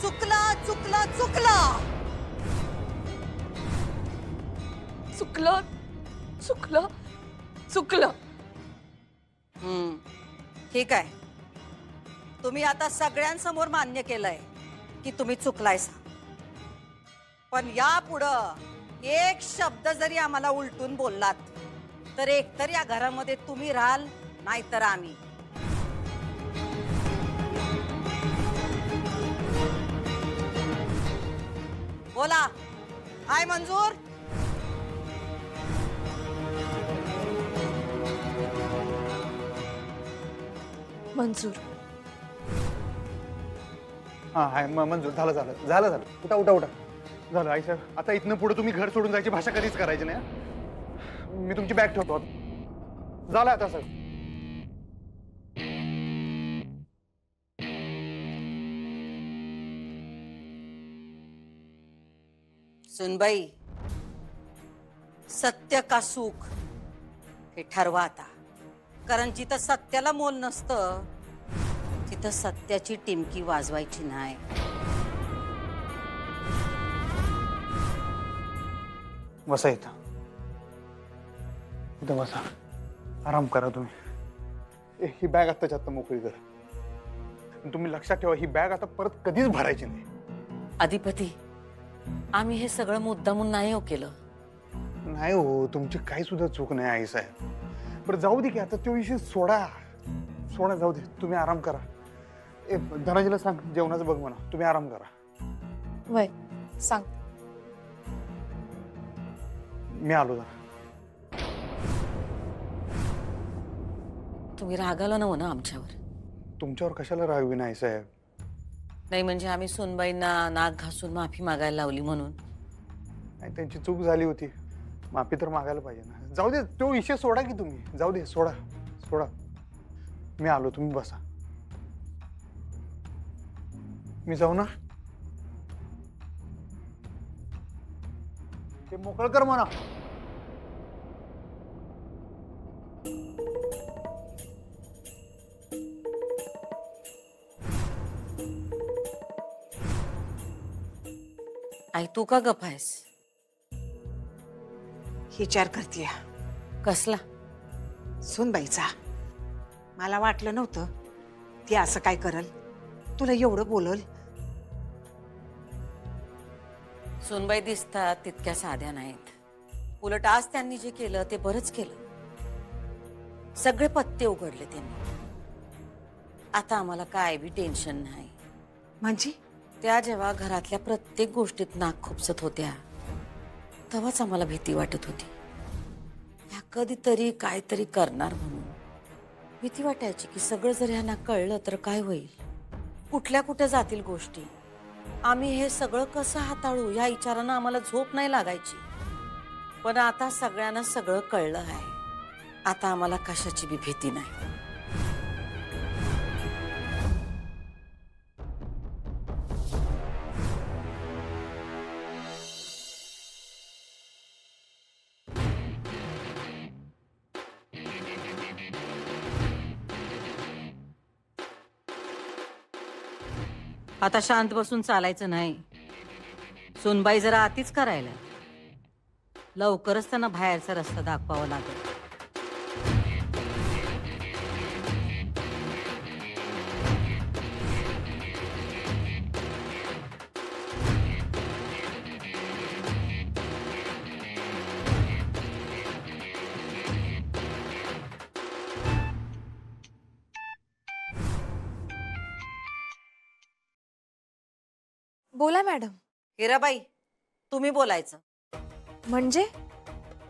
चुकला चुकला चुकला चुकलं चुकलं चुकलं. ठीक आहे, तुम्ही आता सगळ्यांसमोर मान्य केलंय की तुम्ही चुकलायसा. पण यापुढं एक शब्द जरी आम्हाला उलटून बोललात तर एकतर या घरामध्ये तुम्ही राहाल नाहीतर आम्ही. बोला, हाय मंजूर? मंजूर. हाँ हाय मंजूर. झालं झालं झालं झालं. उठा उठा उठा. झालं आई साहेब, आता इथनं पुढे तुम्ही घर सोडून जायची भाषा कधीच करायची नाही. मी तुमची बॅग ठेवतो. झालं आता सर. सुनबाई, सत्य का सुख हे ठरवा आता. कारण जिथं सत्याला मोल नसतं तिथं सत्याची टिमकी वाजवायची नाही. बसा इथं. इथं बसा, आराम करा तुम्ही. ही बॅग आत्ताच्या आत्ता मोकळी करा. तुम्ही लक्षात ठेवा, ही बॅग आता परत कधीच भरायची नाही. अधिपती, आम्ही हे सगळं मुद्दामून नाही हो केलं. नाही हो, तुमची काही सुद्धा चूक नाही आई साहेब. बरं जाऊ दे की आता तो विषय सोडा. सोडा, जाऊ दे. तुम्ही आराम करा. धनाजीला सांग जेवणाचं बघ म्हणा. तुम्ही आराम करा. वय सांग. मी आलो जरा. तुम्ही रागाला नव्ह ना आमच्यावर? तुमच्यावर कशाला रागवी नाही साहेब? नाही म्हणजे आम्ही सुनबाईंना नाक घासून माफी मागायला लावली म्हणून? नाही, त्यांची चूक झाली होती, माफी तर मागायला पाहिजे ना. जाऊ दे, तो विषय सोडा की तुम्ही. जाऊ दे, सोडा सोडा. मी आलो, तुम्ही बसा. मी जाऊ ना? ते मोकळ कर म्हणा. आई तू का गप आहेस? विचार करते कसला? सुनबाईचा. मला वाटलं नव्हतं ती असं काय करल, तुला एवढं बोलल. सुनबाई दिसतात तितक्या साध्या नाहीत. उलट आज त्यांनी जे केलं ते बरंच केलं. सगळे पत्ते उघडले त्यांनी. आता आम्हाला काय बी टेन्शन नाही. म्हणजे त्या जेव्हा घरातल्या प्रत्येक गोष्टीत नाक खुपसत होत्या तेव्हाच आम्हाला भीती वाटत होती. ह्या कधीतरी काहीतरी करणार म्हणून भीती वाटायची की सगळं जर ह्यांना कळलं तर काय होईल, कुठल्या कुठे जातील गोष्टी. आम्ही हे सगळं कसं हाताळू या विचारानं आम्हाला झोप नाही लागायची. पण आता सगळ्यांना सगळं कळलं आहे. आता आम्हाला कशाची बी भीती नाही. आता शांत बसून चालायचं नाही. सुनबाई जरा आतीच करायला. लवकरच त्यांना बाहेरचा रस्ता दाखवावा लागेल. बोला मॅडम. हिराबाई, तुम्ही बोलायचं. म्हणजे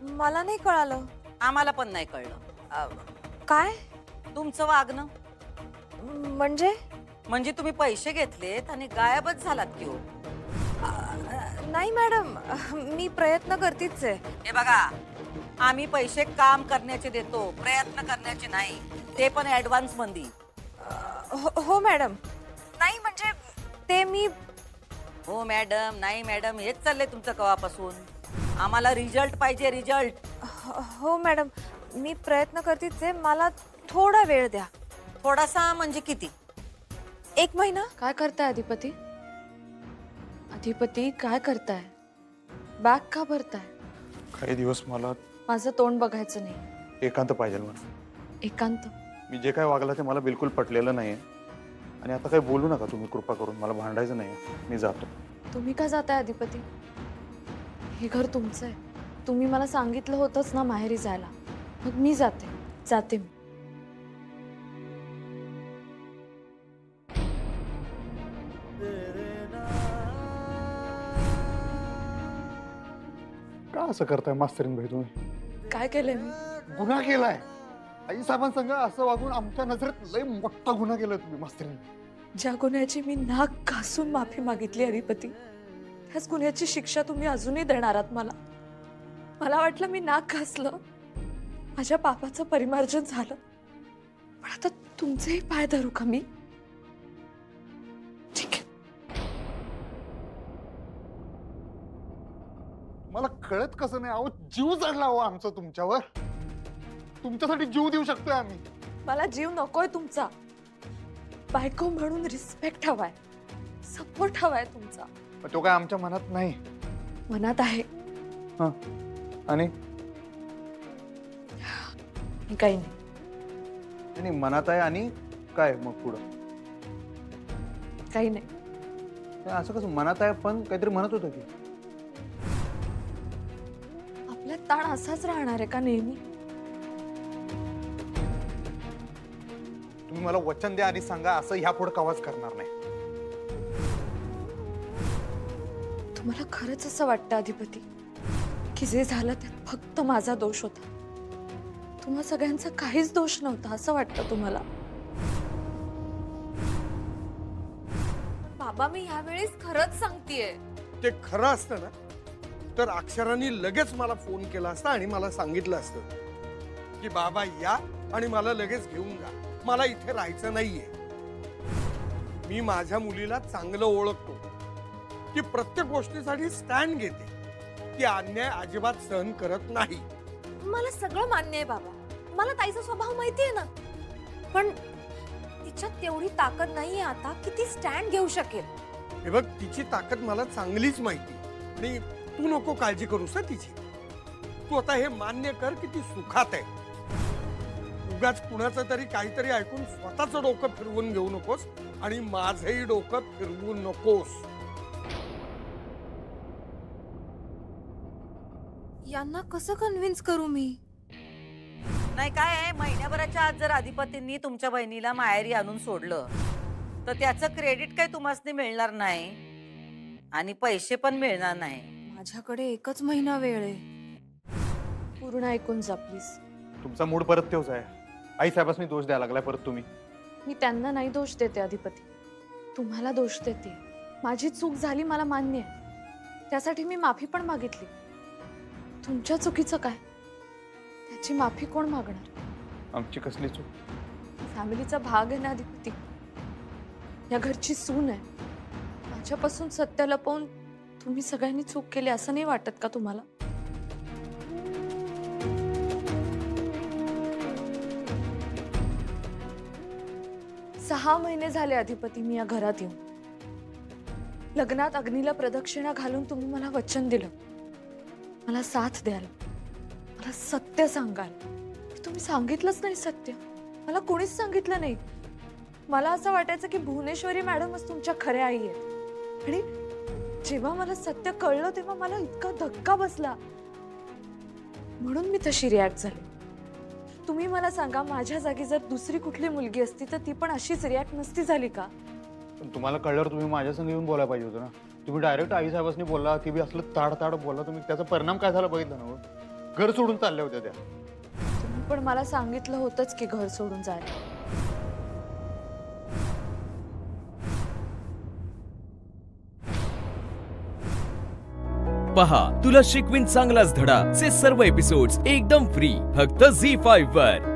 मला नाही कळालं. आम्हाला पण नाही कळलं. काय तुमचं वागणं म्हणजे तुम्ही पैसे घेतलेत आणि गायबच झालात की हो? नाही मॅडम, मी प्रयत्न करतीच आहे. हे बघा, आम्ही पैसे काम करण्याचे देतो, प्रयत्न करण्याचे नाही. ते पण ऍडव्हान्स मंदी. हो मॅडम. नाही म्हणजे ते मी. हो मॅडम, नाही मॅडम, हेच चाललंय तुमचं कवापासून. आम्हाला रिझल्ट पाहिजे, रिझल्ट. हो मॅडम, मी प्रयत्न करतीच आहे. मला थोडा वेळ द्या. थोडासा म्हणजे किती? 1 महिना. काय करताय अधिपती? अधिपती काय करताय? बॅग का भरताय? काही दिवस मला माझं तोंड बघायचं नाही. एकांत पाहिजे मला. एकांत? मी जे काय वागलं ते मला बिलकुल पटलेलं नाहीये आणि आता काही बोलू नका तुम्ही कृपा करून. मला भांडायचं नाही. मी जातो. तुम्ही का जाताय अधिपती? हे घर तुमचं आहे. तुम्ही मला सांगितलं होतंच ना माहेरी जायला. मग मी जाते मी. का असं करताय मास्तरीन भाई तुम्ही? काय केलंय मी? गुन्हा केलाय. आई साहेबांसंग असं वागून आमच्या नजरेत लय मोठा गुन्हा केलाय तुम्ही मास्तरीन. ज्या गुन्ह्याची मी नाक घासून माफी मागितली अधिपती, त्याच गुन्ह्याची शिक्षा तुम्ही अजूनही देणार आहात मला. मला वाटलं मी नाक घासलं, माझ्या पापाचं परिमार्जन झालं, पण आता तुमचेही पाय धरू का मी? ठीक आहे. मला कळत कसं नाही. अहो जीव चढला हो आमचा तुमच्यावर. तुमच्यासाठी जीव देऊ शकतोय आम्ही. मला जीव नकोय तुमचा. बायको म्हणून रिस्पेक्ट हवाय, सपोर्ट हवाय तुमचा. पण तो काय आमच्या मनात नाही. मनात आहे. हा आणि काही नाही. आणि मनात आहे आणि काय मग पुढं? काही नाही. असं कसं मनात आहे पण काहीतरी म्हणत होतं की? आपला ताण असाच राहणार आहे का नेहमी? तुम्ही मला वचन द्या आणि सांगा असं ह्या पुढे कवाच करणार नाही. तुम्हाला खरंच असं वाटतं अधिपती की जे झालं त्यात फक्त माझा दोष होता? तुम्हा सगळ्यांचा काहीच दोष नव्हता असं वाटतं तुम्हाला? बाबा मी ह्यावेळेस खरंच सांगतेय. ते खरं असतं ना तर अक्षरांनी लगेच मला फोन केला असता आणि मला सांगितलं असतं की बाबा या आणि मला लगेच घेऊन जा. मला इथे राहायचं नाहीये. मी माझ्या मुलीला चांगलं ओळखतो. ती प्रत्येक गोष्टीसाठी स्टँड घेते. ती अन्याय अजिबात सहन करत नाही. मला सगळं मान्य आहे बाबा. मला ताईचा स्वभाव माहितीये ना. पण तिच्यात तेवढी ताकद नाहीये आता की ती स्टँड घेऊ शकेल. हे बघ तिची ताकद मला चांगलीच माहिती आणि तू नको काळजी करूस तिची. तू आता हे मान्य कर की ती सुखात आहे. उगाच कुणाचं तरी काहीतरी ऐकून स्वतःचं डोकं फिरवून घेऊ नकोस आणि माझंही डोकं फिरवू नकोस. यांना कसं कन्व्हिन्स करू मी? नाही काय आहे, महिन्याभराच्या आत जर अधिपतींनी तुमच्या बहिणीला माहेरी आणून सोडलं तर त्याचं क्रेडिट काही तुम्हाला मिळणार नाही आणि पैसे पण मिळणार नाही. माझ्याकडे एकच महिना वेळ आहे. पूर्ण ऐकून जा प्लीज. तुमचा मूड परत तेच आहे. आई साहेबांनी दोष द्यायला लागलाय परत तुम्ही. मी त्यांना नाही दोष देते अधिपती, तुम्हाला दोष देते. माझी चूक झाली मला मान्य आहे. त्यासाठी मी माफी पण मागितली. तुमच्या चुकीचं काय? त्याची माफी कोण मागणार? आमची कसली चूक? फॅमिलीचा भाग आहे ना अधिपती. या घरची सून आहे. माझ्यापासून सत्य लपवून तुम्ही सगळ्यांनी चूक केली असं नाही वाटत का तुम्हाला? सहा महिने झाले अधिपती मी या घरात येऊन. लग्नात अग्नीला प्रदक्षिणा घालून तुम्ही मला वचन दिलं, मला साथ द्याल, मला सत्य सांगाल. तुम्ही सांगितलंच नाही सत्य. मला कोणीच सांगितलं नाही. मला असं वाटायचं की भुवनेश्वरी मॅडमच तुमच्या खऱ्या आई आहेत. आणि जेव्हा मला सत्य कळलं तेव्हा मला इतका धक्का बसला, म्हणून मी तशी रिॲक्ट झाले. तुम्ही मला सांगा, माझ्या जागी जर दुसरी कुठली मुलगी असती तर ती पण अशीच रिॲक्ट नसती झाली का? पण तुम्हाला कळल्यावर तुम्ही माझ्या संग येऊन बोलायला पाहिजे होतं ना. तुम्ही डायरेक्ट आई साहेबांनी बोलला, ती बी असलं ताड ताड बोलला. तुम्ही त्याचा परिणाम काय झाला बघितलं ना. घर सोडून चालल्या होत्या त्या. तुम्ही पण मला सांगितलं होतंच की घर सोडून जायला. पहा तुला शिकवीन चांगलाच धडा चे सर्व एपिसोड्स एकदम फ्री फक्त ZEE5 वर.